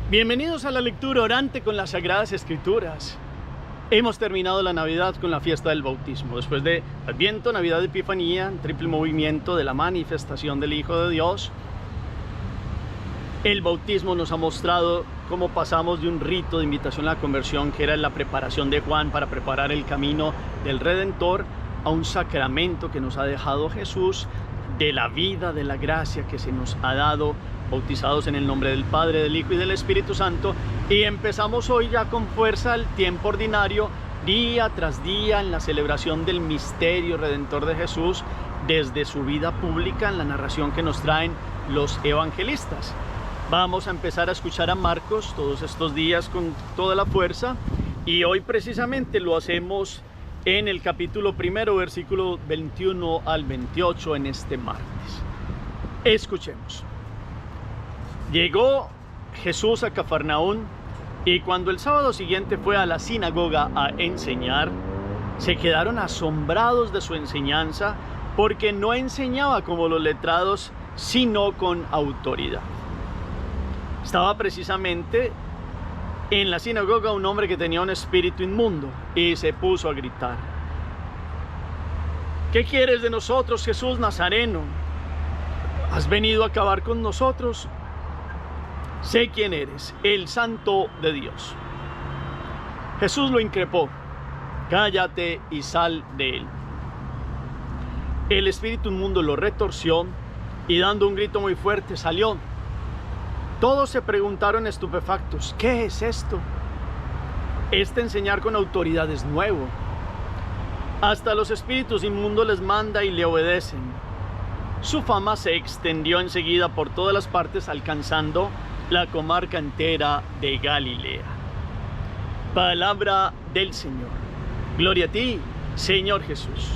Bienvenidos a la lectura orante con las Sagradas Escrituras. Hemos terminado la Navidad con la fiesta del bautismo. Después de Adviento, Navidad, Epifanía, triple movimiento de la manifestación del Hijo de Dios, el bautismo nos ha mostrado cómo pasamos de un rito de invitación a la conversión, que era la preparación de Juan para preparar el camino del Redentor, a un sacramento que nos ha dejado Jesús, de la vida, de la gracia que se nos ha dado, bautizados en el nombre del Padre, del Hijo y del Espíritu Santo. Y empezamos hoy ya con fuerza el tiempo ordinario, día tras día, en la celebración del misterio redentor de Jesús, desde su vida pública, en la narración que nos traen los evangelistas. Vamos a empezar a escuchar a Marcos todos estos días con toda la fuerza, y hoy precisamente lo hacemos en el capítulo 1, versículo 21 al 28, en este martes. Escuchemos. Llegó Jesús a Cafarnaún, y cuando el sábado siguiente fue a la sinagoga a enseñar, se quedaron asombrados de su enseñanza, porque no enseñaba como los letrados, sino con autoridad. Estaba precisamente en la sinagoga un hombre que tenía un espíritu inmundo, y se puso a gritar: ¿qué quieres de nosotros, Jesús Nazareno? ¿Has venido a acabar con nosotros? Sé quién eres, el Santo de Dios. Jesús lo increpó: cállate y sal de él. El espíritu inmundo lo retorció y, dando un grito muy fuerte, salió. Todos se preguntaron estupefactos: ¿qué es esto? Este enseñar con autoridad es nuevo. Hasta los espíritus inmundos les manda y le obedecen. Su fama se extendió enseguida por todas las partes, alcanzando la comarca entera de Galilea. Palabra del Señor. Gloria a ti, Señor Jesús.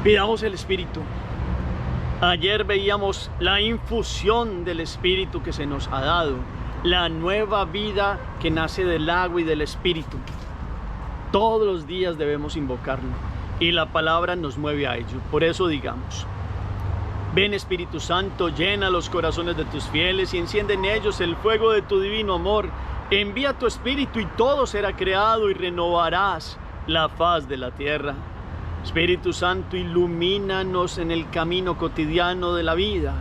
Pidamos el Espíritu. Ayer veíamos la infusión del Espíritu que se nos ha dado, la nueva vida que nace del agua y del Espíritu. Todos los días debemos invocarlo, y la palabra nos mueve a ello. Por eso digamos: ven, Espíritu Santo, llena los corazones de tus fieles y enciende en ellos el fuego de tu divino amor. Envía tu Espíritu y todo será creado, y renovarás la faz de la tierra. Espíritu Santo, ilumínanos en el camino cotidiano de la vida,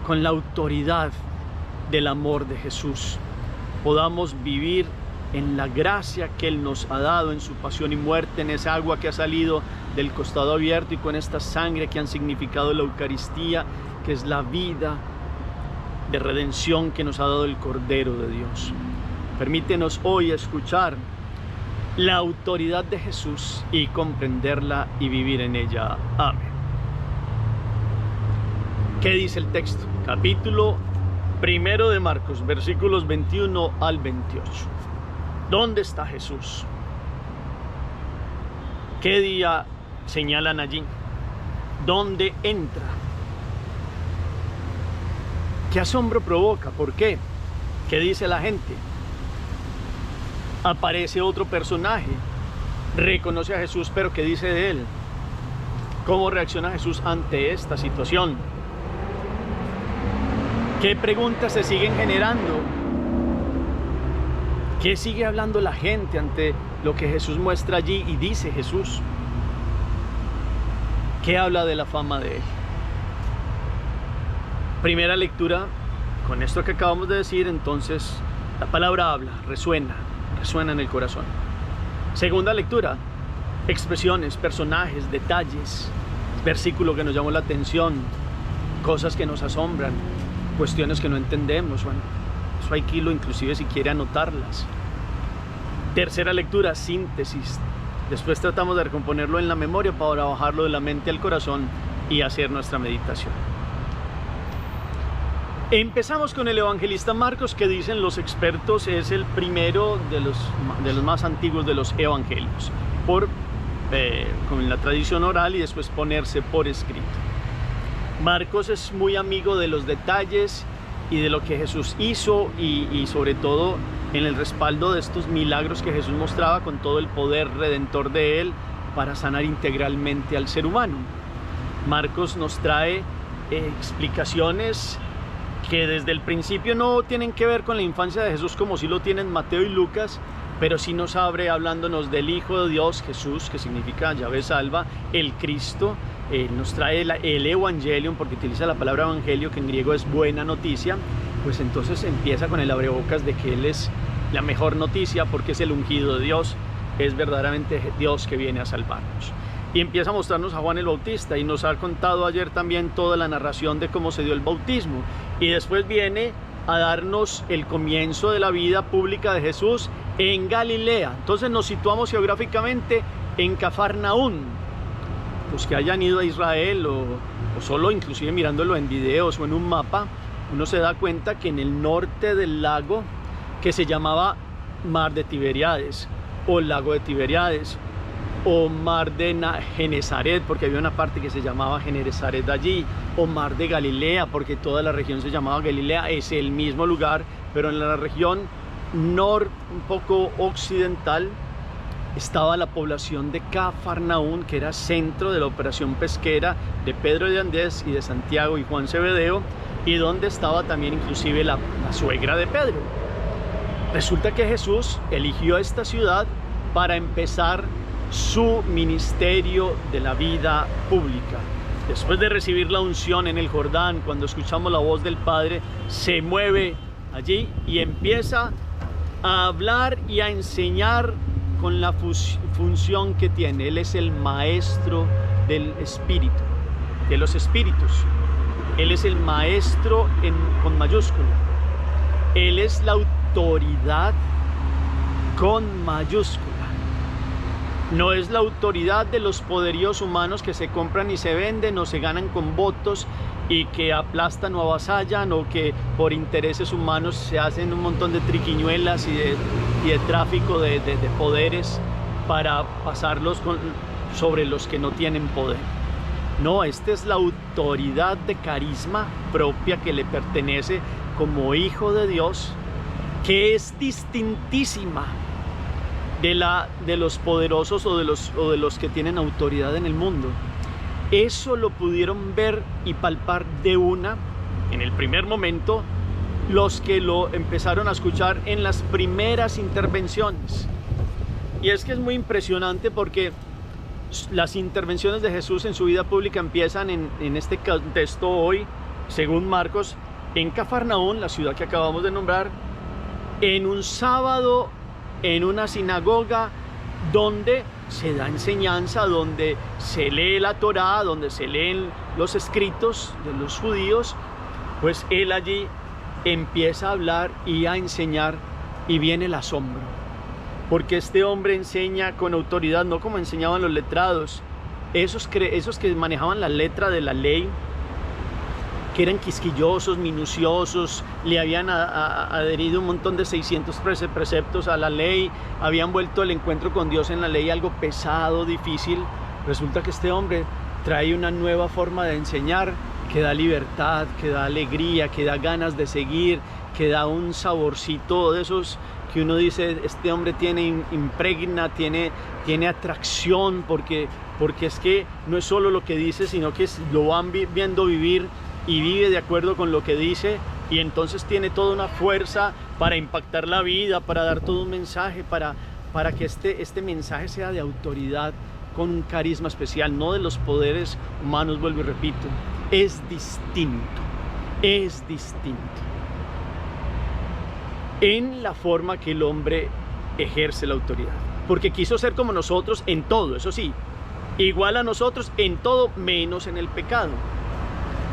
con la autoridad del amor de Jesús. Podamos vivir en la gracia que Él nos ha dado en su pasión y muerte, en esa agua que ha salido del costado abierto, y con esta sangre que han significado la Eucaristía, que es la vida de redención que nos ha dado el Cordero de Dios. Permítenos hoy escuchar la autoridad de Jesús y comprenderla y vivir en ella. Amén. ¿Qué dice el texto? Capítulo 1 de Marcos, versículos 21 al 28. ¿Dónde está Jesús? ¿Qué día señalan allí? ¿Dónde entra? ¿Qué asombro provoca? ¿Por qué? ¿Qué dice la gente? Aparece otro personaje, reconoce a Jesús, pero ¿qué dice de él? ¿Cómo reacciona Jesús ante esta situación? ¿Qué preguntas se siguen generando? ¿Qué sigue hablando la gente ante lo que Jesús muestra allí y dice Jesús? ¿Qué habla de la fama de él? Primera lectura, con esto que acabamos de decir, entonces la palabra habla, resuena en el corazón. Segunda lectura, expresiones, personajes, detalles, versículo que nos llamó la atención, cosas que nos asombran, cuestiones que no entendemos. Bueno, eso hay que inclusive si quiere anotarlas. Tercera lectura, síntesis. Después tratamos de recomponerlo en la memoria para bajarlo de la mente al corazón y hacer nuestra meditación. Empezamos con el evangelista Marcos, que dicen los expertos es el primero de los más antiguos de los evangelios, con la tradición oral y después ponerse por escrito. Marcos es muy amigo de los detalles y de lo que Jesús hizo, y sobre todo en el respaldo de estos milagros que Jesús mostraba con todo el poder redentor de él para sanar integralmente al ser humano. Marcos nos trae explicaciones que desde el principio no tienen que ver con la infancia de Jesús como si lo tienen Mateo y Lucas, pero sí nos abre hablándonos del Hijo de Dios, Jesús, que significa Yahvé salva, el Cristo. Nos trae el Evangelium, porque utiliza la palabra evangelio, que en griego es buena noticia. Pues entonces empieza con el abrebocas de que Él es la mejor noticia, porque es el ungido de Dios, es verdaderamente Dios que viene a salvarnos. Y empieza a mostrarnos a Juan el Bautista, y nos ha contado ayer también toda la narración de cómo se dio el bautismo. Y después viene a darnos el comienzo de la vida pública de Jesús en Galilea. Entonces nos situamos geográficamente en Cafarnaún. Los que hayan ido a Israel o solo inclusive mirándolo en videos o en un mapa, uno se da cuenta que en el norte del lago, que se llamaba Mar de Tiberíades o Lago de Tiberíades o Mar de Genesaret, porque había una parte que se llamaba Genesaret allí, o Mar de Galilea, porque toda la región se llamaba Galilea, es el mismo lugar, pero en la región un poco occidental, estaba la población de Cafarnaún, que era centro de la operación pesquera de Pedro de Andrés y de Santiago y Juan Zebedeo, y donde estaba también inclusive la suegra de Pedro. Resulta que Jesús eligió esta ciudad para empezar su ministerio de la vida pública. Después de recibir la unción en el Jordán, cuando escuchamos la voz del Padre, se mueve allí y empieza a hablar y a enseñar con la función que tiene. Él es el maestro del espíritu, de los espíritus. Él es el maestro con mayúscula. Él es la autoridad con mayúscula. No es la autoridad de los poderíos humanos que se compran y se venden o se ganan con votos y que aplastan o avasallan, o que por intereses humanos se hacen un montón de triquiñuelas y de tráfico de poderes para pasarlos sobre los que no tienen poder. No, esta es la autoridad de carisma propia que le pertenece como hijo de Dios, que es distintísima de los poderosos o de los que tienen autoridad en el mundo. Eso lo pudieron ver y palpar en el primer momento, los que lo empezaron a escuchar en las primeras intervenciones. Y es que es muy impresionante, porque las intervenciones de Jesús en su vida pública empiezan en este contexto hoy, según Marcos, en Cafarnaún, la ciudad que acabamos de nombrar, en un sábado, en una sinagoga donde se da enseñanza, donde se lee la Torá, donde se leen los escritos de los judíos. Pues él allí empieza a hablar y a enseñar, y viene el asombro, porque este hombre enseña con autoridad, no como enseñaban los letrados, esos que manejaban la letra de la ley, que eran quisquillosos, minuciosos, le habían adherido un montón de 600 preceptos a la ley, habían vuelto el encuentro con Dios en la ley algo pesado, difícil. Resulta que este hombre trae una nueva forma de enseñar, que da libertad, que da alegría, que da ganas de seguir, que da un saborcito de esos que uno dice, este hombre impregna, tiene atracción, porque es que no es solo lo que dice, sino que lo van viendo vivir y vive de acuerdo con lo que dice, y entonces tiene toda una fuerza para impactar la vida, para dar todo un mensaje, para que este mensaje sea de autoridad, con un carisma especial, no de los poderes humanos. Vuelvo y repito, es distinto en la forma que el hombre ejerce la autoridad, porque quiso ser como nosotros en todo, eso sí, igual a nosotros en todo, menos en el pecado.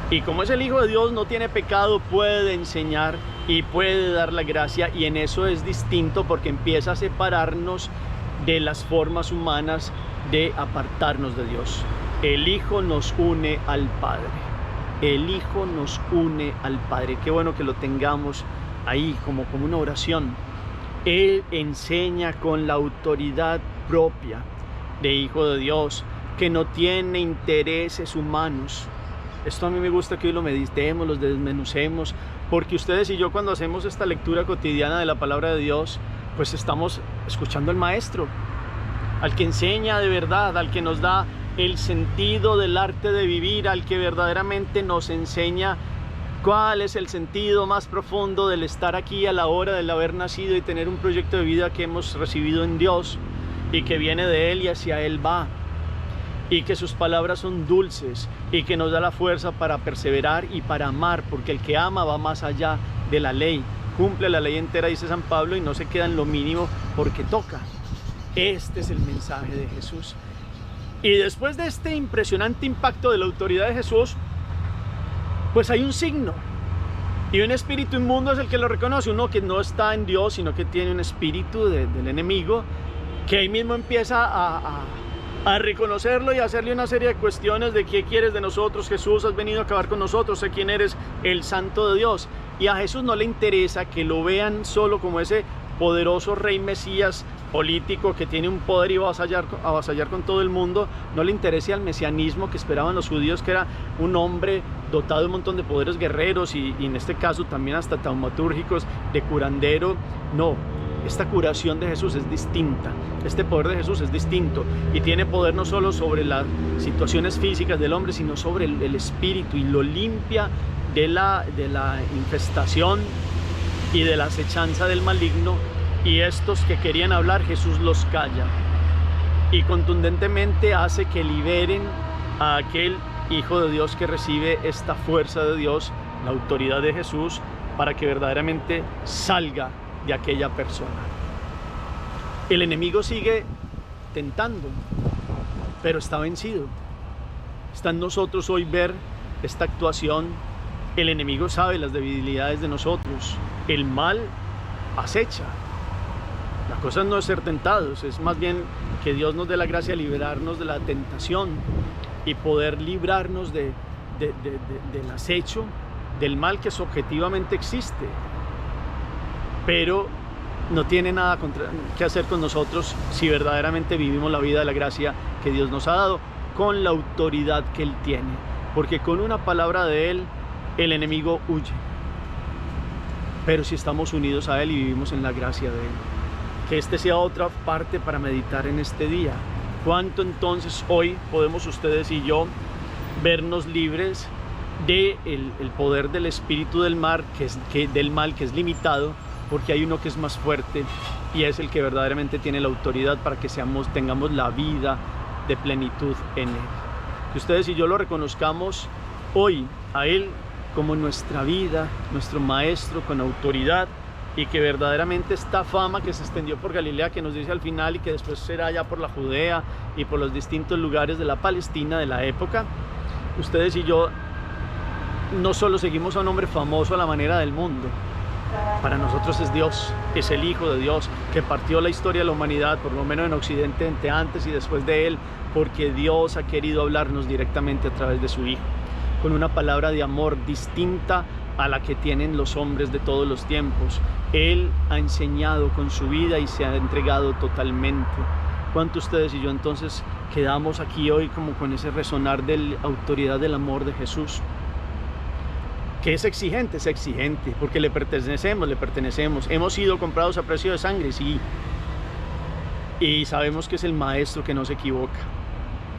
Y como es el Hijo de Dios, no tiene pecado, puede enseñar y puede dar la gracia, y en eso es distinto, porque empieza a separarnos de las formas humanas de apartarnos de Dios. El Hijo nos une al Padre. El Hijo nos une al Padre. Qué bueno que lo tengamos ahí como una oración. Él enseña con la autoridad propia de Hijo de Dios, que no tiene intereses humanos. Esto a mí me gusta que hoy lo meditemos, lo desmenucemos, porque ustedes y yo, cuando hacemos esta lectura cotidiana de la palabra de Dios, pues estamos escuchando al Maestro, al que enseña de verdad, al que nos da el sentido del arte de vivir, al que verdaderamente nos enseña ¿Cuál es el sentido más profundo del estar aquí a la hora del haber nacido y tener un proyecto de vida que hemos recibido en Dios y que viene de Él y hacia Él va? Y que sus palabras son dulces y que nos da la fuerza para perseverar y para amar, porque el que ama va más allá de la ley, cumple la ley entera, dice San Pablo, y no se queda en lo mínimo porque toca. Este es el mensaje de Jesús. Y después de este impresionante impacto de la autoridad de Jesús, pues hay un signo, y un espíritu inmundo es el que lo reconoce, uno que no está en Dios, sino que tiene un espíritu del enemigo, que ahí mismo empieza a reconocerlo y a hacerle una serie de cuestiones de qué quieres de nosotros, Jesús, has venido a acabar con nosotros, sé quién eres, el Santo de Dios. Y a Jesús no le interesa que lo vean solo como ese poderoso rey mesías político que tiene un poder y va a avasallar con todo el mundo. No le interesa el mesianismo que esperaban los judíos, que era un hombre dotado de un montón de poderes guerreros y en este caso también hasta taumatúrgicos, de curandero. No, esta curación de Jesús es distinta, este poder de Jesús es distinto y tiene poder no solo sobre las situaciones físicas del hombre, sino sobre el espíritu, y lo limpia de la infestación y de la acechanza del maligno. Y estos que querían hablar, Jesús los calla y contundentemente hace que liberen a aquel Hijo de Dios que recibe esta fuerza de Dios, la autoridad de Jesús, para que verdaderamente salga de aquella persona. El enemigo sigue tentando, pero está vencido. Está en nosotros hoy ver esta actuación. El enemigo sabe las debilidades de nosotros. El mal acecha. La cosa no es ser tentados, es más bien que Dios nos dé la gracia de liberarnos de la tentación y poder librarnos del acecho, del mal que objetivamente existe, pero no tiene nada que hacer con nosotros si verdaderamente vivimos la vida de la gracia que Dios nos ha dado, con la autoridad que Él tiene, porque con una palabra de Él el enemigo huye, pero si estamos unidos a Él y vivimos en la gracia de Él. Que este sea otra parte para meditar en este día. ¿Cuánto entonces hoy podemos ustedes y yo vernos libres del poder del espíritu del mal, que es limitado, porque hay uno que es más fuerte y es el que verdaderamente tiene la autoridad para que tengamos la vida de plenitud en Él? Que ustedes y yo lo reconozcamos hoy a Él como nuestra vida, nuestro Maestro con autoridad, y que verdaderamente esta fama que se extendió por Galilea, que nos dice al final, y que después será ya por la Judea y por los distintos lugares de la Palestina de la época, ustedes y yo no solo seguimos a un hombre famoso a la manera del mundo. Para nosotros es Dios, es el Hijo de Dios, que partió la historia de la humanidad, por lo menos en Occidente, entre antes y después de Él, porque Dios ha querido hablarnos directamente a través de su Hijo, con una palabra de amor distinta a la que tienen los hombres de todos los tiempos. Él ha enseñado con su vida y se ha entregado totalmente. ¿Cuánto ustedes y yo entonces quedamos aquí hoy como con ese resonar de la autoridad del amor de Jesús? Que es exigente, porque le pertenecemos. Hemos sido comprados a precio de sangre, sí. Y sabemos que es el Maestro que no se equivoca,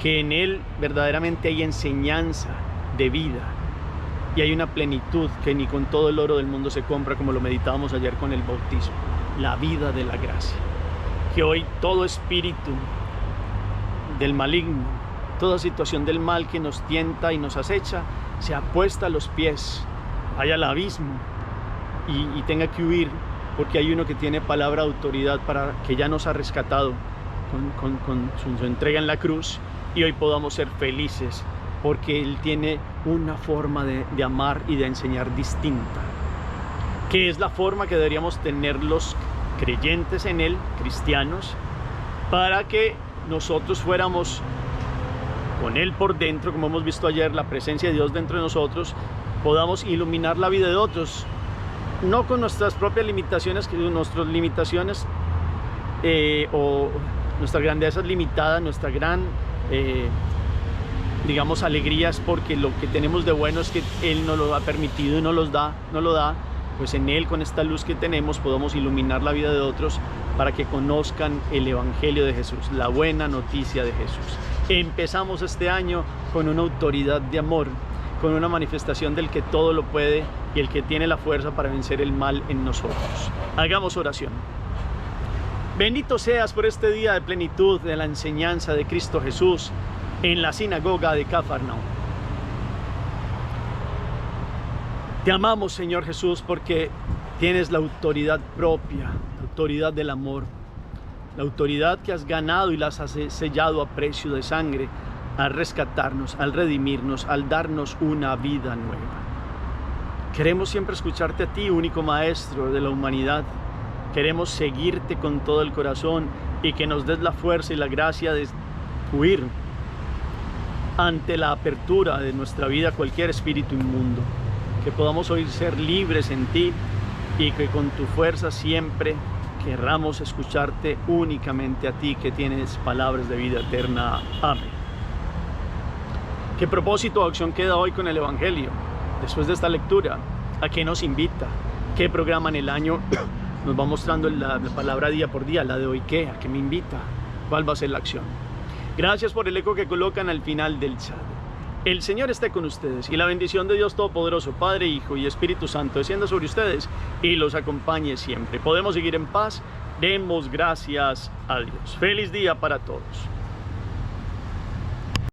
que en Él verdaderamente hay enseñanza de vida. Y hay una plenitud que ni con todo el oro del mundo se compra, como lo meditábamos ayer con el bautismo. La vida de la gracia. Que hoy todo espíritu del maligno, toda situación del mal que nos tienta y nos acecha, se apuesta a los pies, vaya al abismo y tenga que huir, porque hay uno que tiene palabra de autoridad, para que ya nos ha rescatado con su entrega en la cruz, y hoy podamos ser felices, porque Él tiene una forma de amar y de enseñar distinta, que es la forma que deberíamos tener los creyentes en Él, cristianos, para que nosotros fuéramos con Él por dentro, como hemos visto ayer, la presencia de Dios dentro de nosotros, podamos iluminar la vida de otros, no con nuestras propias limitaciones, o nuestra grandeza es limitada, nuestra gran digamos alegrías, porque lo que tenemos de bueno es que Él nos lo ha permitido y nos lo da, pues en Él, con esta luz que tenemos, podemos iluminar la vida de otros para que conozcan el Evangelio de Jesús, la buena noticia de Jesús. Empezamos este año con una autoridad de amor, con una manifestación del que todo lo puede y el que tiene la fuerza para vencer el mal en nosotros. Hagamos oración. Bendito seas por este día de plenitud de la enseñanza de Cristo Jesús en la sinagoga de Cafarnaúm. Te amamos, Señor Jesús, porque tienes la autoridad propia, la autoridad del amor, la autoridad que has ganado y las has sellado a precio de sangre, al rescatarnos, al redimirnos, al darnos una vida nueva. Queremos siempre escucharte a ti, único Maestro de la humanidad. Queremos seguirte con todo el corazón y que nos des la fuerza y la gracia de huir ante la apertura de nuestra vida a cualquier espíritu inmundo. Que podamos hoy ser libres en ti y que con tu fuerza siempre querramos escucharte únicamente a ti, que tienes palabras de vida eterna. Amén. ¿Qué propósito o acción queda hoy con el Evangelio? Después de esta lectura, ¿a qué nos invita? ¿Qué programa en el año nos va mostrando la palabra día por día? La de hoy, ¿qué? ¿A qué me invita? ¿Cuál va a ser la acción? Gracias por el eco que colocan al final del chat. El Señor esté con ustedes y la bendición de Dios Todopoderoso, Padre, Hijo y Espíritu Santo, descienda sobre ustedes y los acompañe siempre. Podemos seguir en paz. Demos gracias a Dios. Feliz día para todos.